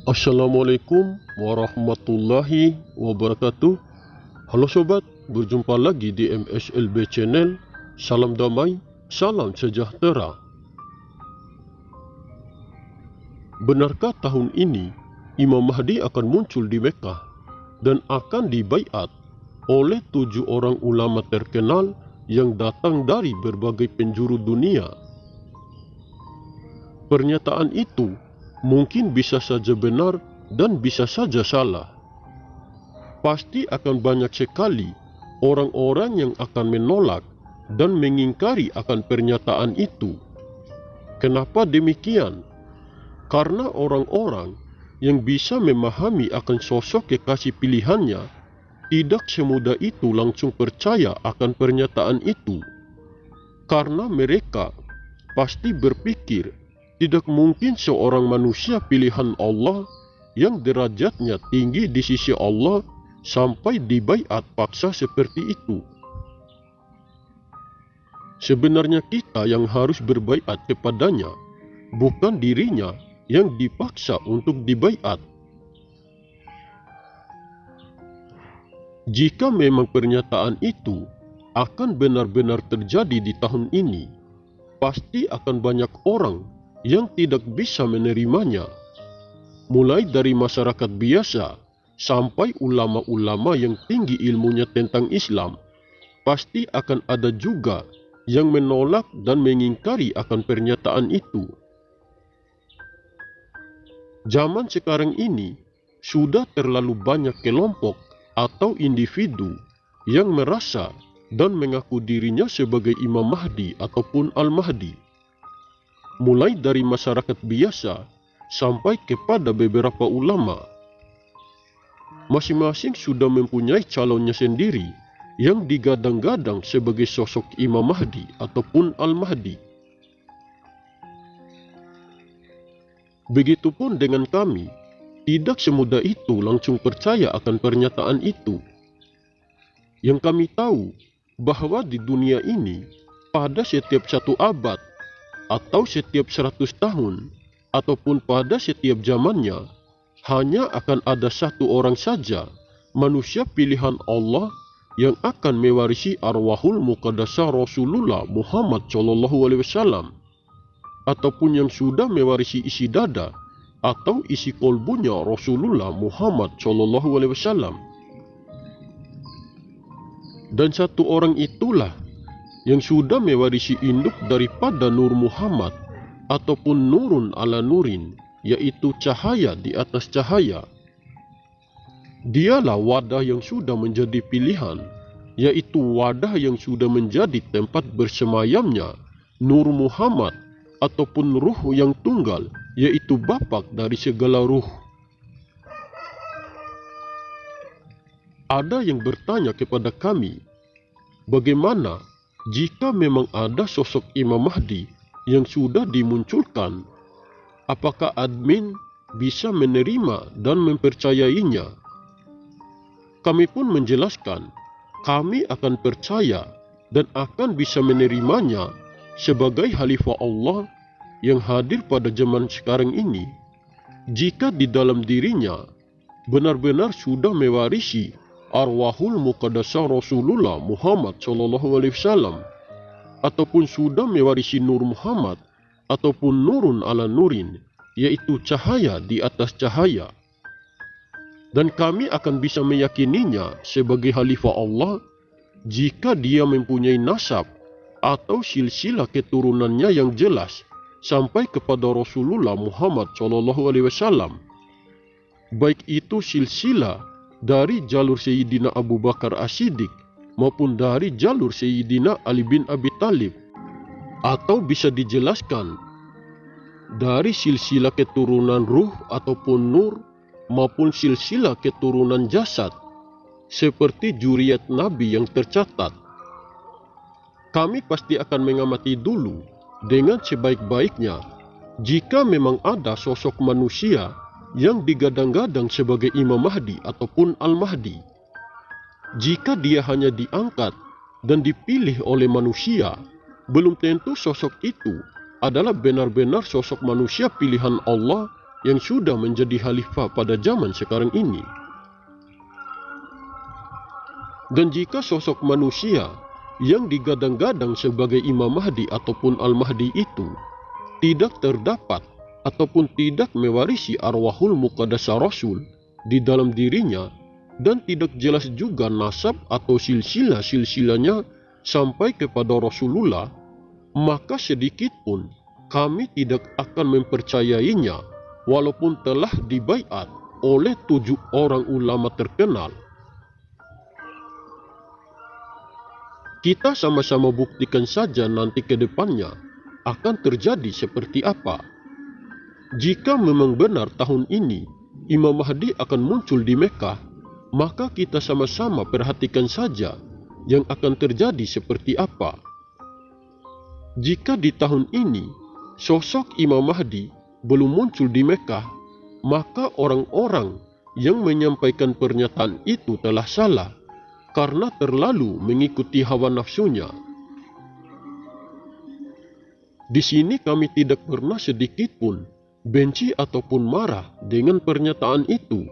Assalamualaikum warahmatullahi wabarakatuh. Halo sobat, berjumpa lagi di MSLB Channel. Salam damai, salam sejahtera. Benarkah tahun ini Imam Mahdi akan muncul di Mekah dan akan dibaiat oleh 7 orang ulama terkenal yang datang dari berbagai penjuru dunia? Pernyataan itu mungkin bisa saja benar dan bisa saja salah. Pasti akan banyak sekali orang-orang yang akan menolak dan mengingkari akan pernyataan itu. Kenapa demikian? Karena orang-orang yang bisa memahami akan sosok kekasih pilihannya tidak semudah itu langsung percaya akan pernyataan itu. Karena mereka pasti berpikir tidak mungkin seorang manusia pilihan Allah yang derajatnya tinggi di sisi Allah sampai dibaiat paksa seperti itu. Sebenarnya kita yang harus berbaiat kepadanya, bukan dirinya yang dipaksa untuk dibaiat. Jika memang pernyataan itu akan benar-benar terjadi di tahun ini, pasti akan banyak orang yang tidak bisa menerimanya, mulai dari masyarakat biasa sampai ulama-ulama yang tinggi ilmunya tentang Islam. Pasti akan ada juga yang menolak dan mengingkari akan pernyataan itu. Zaman sekarang ini sudah terlalu banyak kelompok atau individu yang merasa dan mengaku dirinya sebagai Imam Mahdi ataupun Al-Mahdi. Mulai dari masyarakat biasa sampai kepada beberapa ulama. Masing-masing sudah mempunyai calonnya sendiri yang digadang-gadang sebagai sosok Imam Mahdi ataupun Al-Mahdi. Begitupun dengan kami, tidak semudah itu langsung percaya akan pernyataan itu. Yang kami tahu bahwa di dunia ini pada setiap 1 abad atau setiap 100 tahun, ataupun pada setiap zamannya, hanya akan ada 1 orang saja manusia pilihan Allah yang akan mewarisi arwahul muqaddasah Rasulullah Muhammad SAW, ataupun yang sudah mewarisi isi dada atau isi kolbunya Rasulullah Muhammad SAW. Dan 1 orang itulah yang sudah mewarisi induk daripada Nur Muhammad ataupun nurun ala nurin, yaitu cahaya di atas cahaya. Dialah wadah yang sudah menjadi pilihan, yaitu wadah yang sudah menjadi tempat bersemayamnya Nur Muhammad ataupun ruh yang tunggal, yaitu bapak dari segala ruh. Ada yang bertanya kepada kami, bagaimana jika memang ada sosok Imam Mahdi yang sudah dimunculkan, apakah admin bisa menerima dan mempercayainya? Kami pun menjelaskan, kami akan percaya dan akan bisa menerimanya sebagai Khalifah Allah yang hadir pada zaman sekarang ini, jika di dalam dirinya benar-benar sudah mewarisi arwahul muqaddasah Rasulullah Muhammad SAW, ataupun sudah mewarisi Nur Muhammad ataupun nurun ala nurin, yaitu cahaya di atas cahaya. Dan kami akan bisa meyakininya sebagai Khalifah Allah jika dia mempunyai nasab atau silsilah keturunannya yang jelas sampai kepada Rasulullah Muhammad SAW, baik itu silsilah dari jalur Sayyidina Abu Bakar As-Siddiq maupun dari jalur Sayyidina Ali bin Abi Thalib, atau bisa dijelaskan dari silsilah keturunan ruh ataupun nur maupun silsilah keturunan jasad seperti juriyat Nabi yang tercatat. Kami pasti akan mengamati dulu dengan sebaik-baiknya jika memang ada sosok manusia yang digadang-gadang sebagai Imam Mahdi ataupun Al-Mahdi. Jika dia hanya diangkat dan dipilih oleh manusia, belum tentu sosok itu adalah benar-benar sosok manusia pilihan Allah yang sudah menjadi khalifah pada zaman sekarang ini. Dan jika sosok manusia yang digadang-gadang sebagai Imam Mahdi ataupun Al-Mahdi itu tidak terdapat ataupun tidak mewarisi arwahul muqaddasah Rasul di dalam dirinya, dan tidak jelas juga nasab atau silsilah-silsilahnya sampai kepada Rasulullah, maka sedikit pun kami tidak akan mempercayainya walaupun telah dibaiat oleh 7 orang ulama terkenal. Kita sama-sama buktikan saja nanti ke depannya akan terjadi seperti apa. Jika memang benar tahun ini Imam Mahdi akan muncul di Mekah, maka kita sama-sama perhatikan saja yang akan terjadi seperti apa. Jika di tahun ini sosok Imam Mahdi belum muncul di Mekah, maka orang-orang yang menyampaikan pernyataan itu telah salah karena terlalu mengikuti hawa nafsunya. Di sini kami tidak pernah sedikit pun benci ataupun marah dengan pernyataan itu,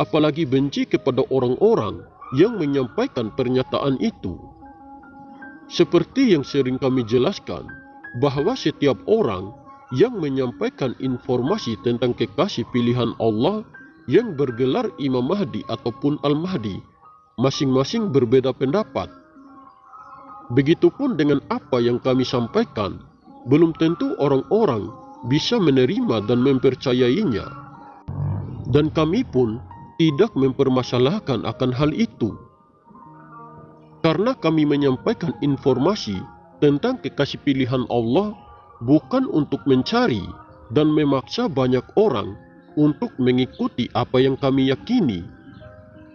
apalagi benci kepada orang-orang yang menyampaikan pernyataan itu. Seperti yang sering kami jelaskan, bahwa setiap orang yang menyampaikan informasi tentang kekasih pilihan Allah yang bergelar Imam Mahdi ataupun Al-Mahdi, masing-masing berbeda pendapat. Begitupun dengan apa yang kami sampaikan, belum tentu orang-orang bisa menerima dan mempercayainya. Dan kami pun tidak mempermasalahkan akan hal itu. Karena kami menyampaikan informasi tentang kekasih pilihan Allah bukan untuk mencari dan memaksa banyak orang untuk mengikuti apa yang kami yakini.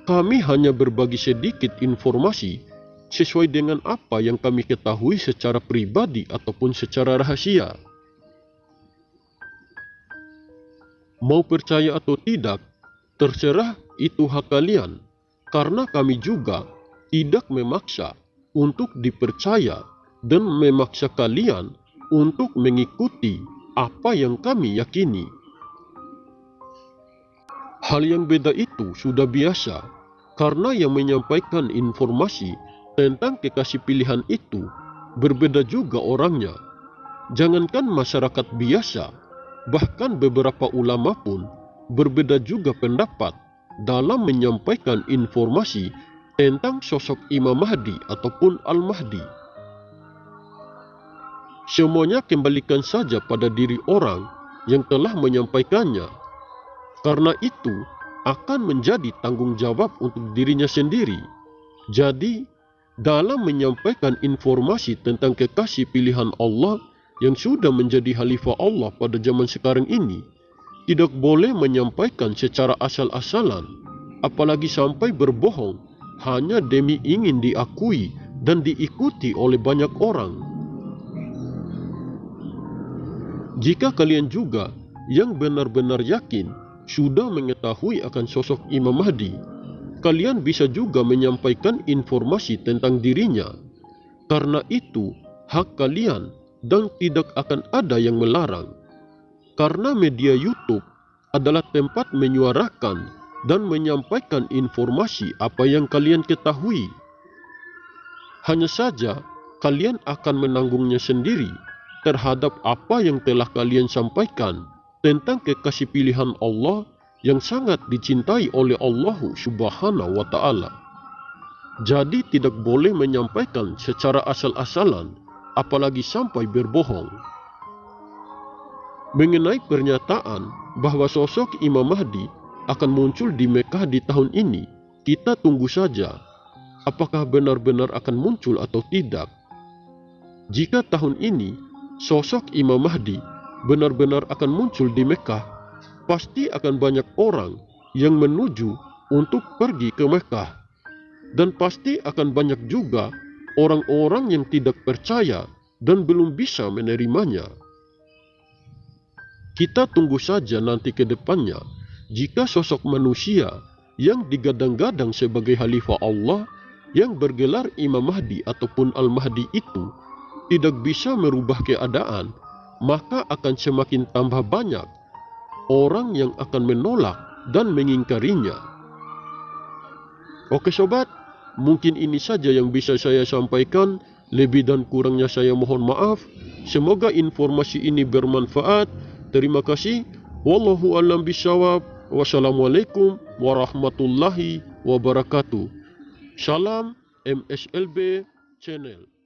Kami hanya berbagi sedikit informasi sesuai dengan apa yang kami ketahui secara pribadi ataupun secara rahasia. Mau percaya atau tidak, terserah, itu hak kalian, karena kami juga tidak memaksa untuk dipercaya dan memaksa kalian untuk mengikuti apa yang kami yakini. Hal yang beda itu sudah biasa, karena yang menyampaikan informasi tentang kekasih pilihan itu berbeda juga orangnya. Jangankan masyarakat biasa, bahkan beberapa ulama pun berbeda juga pendapat dalam menyampaikan informasi tentang sosok Imam Mahdi ataupun Al-Mahdi. Semuanya kembalikan saja pada diri orang yang telah menyampaikannya. Karena itu akan menjadi tanggung jawab untuk dirinya sendiri. Jadi, dalam menyampaikan informasi tentang kekasih pilihan Allah yang sudah menjadi khalifah Allah pada zaman sekarang ini, tidak boleh menyampaikan secara asal-asalan, apalagi sampai berbohong hanya demi ingin diakui dan diikuti oleh banyak orang. Jika kalian juga yang benar-benar yakin sudah mengetahui akan sosok Imam Mahdi, kalian bisa juga menyampaikan informasi tentang dirinya. Karena itu hak kalian dan tidak akan ada yang melarang. Karena media YouTube adalah tempat menyuarakan dan menyampaikan informasi apa yang kalian ketahui. Hanya saja kalian akan menanggungnya sendiri terhadap apa yang telah kalian sampaikan tentang kekasih pilihan Allah yang sangat dicintai oleh Allah Subhanahu wa Ta'ala. Jadi tidak boleh menyampaikan secara asal-asalan, apalagi sampai berbohong. Mengenai pernyataan bahwa sosok Imam Mahdi akan muncul di Mekah di tahun ini, kita tunggu saja apakah benar-benar akan muncul atau tidak. Jika tahun ini sosok Imam Mahdi benar-benar akan muncul di Mekah, pasti akan banyak orang yang menuju untuk pergi ke Mekah. Dan pasti akan banyak juga orang-orang yang tidak percaya dan belum bisa menerimanya. Kita tunggu saja nanti ke depannya, jika sosok manusia yang digadang-gadang sebagai khalifah Allah yang bergelar Imam Mahdi ataupun Al-Mahdi itu tidak bisa merubah keadaan, maka akan semakin tambah banyak orang yang akan menolak dan mengingkarinya. Oke sobat, mungkin ini saja yang bisa saya sampaikan. Lebih dan kurangnya saya mohon maaf. Semoga informasi ini bermanfaat. Terima kasih. Wallahu a'lam bishawab. Wassalamualaikum warahmatullahi wabarakatuh. Salam MSLB Channel.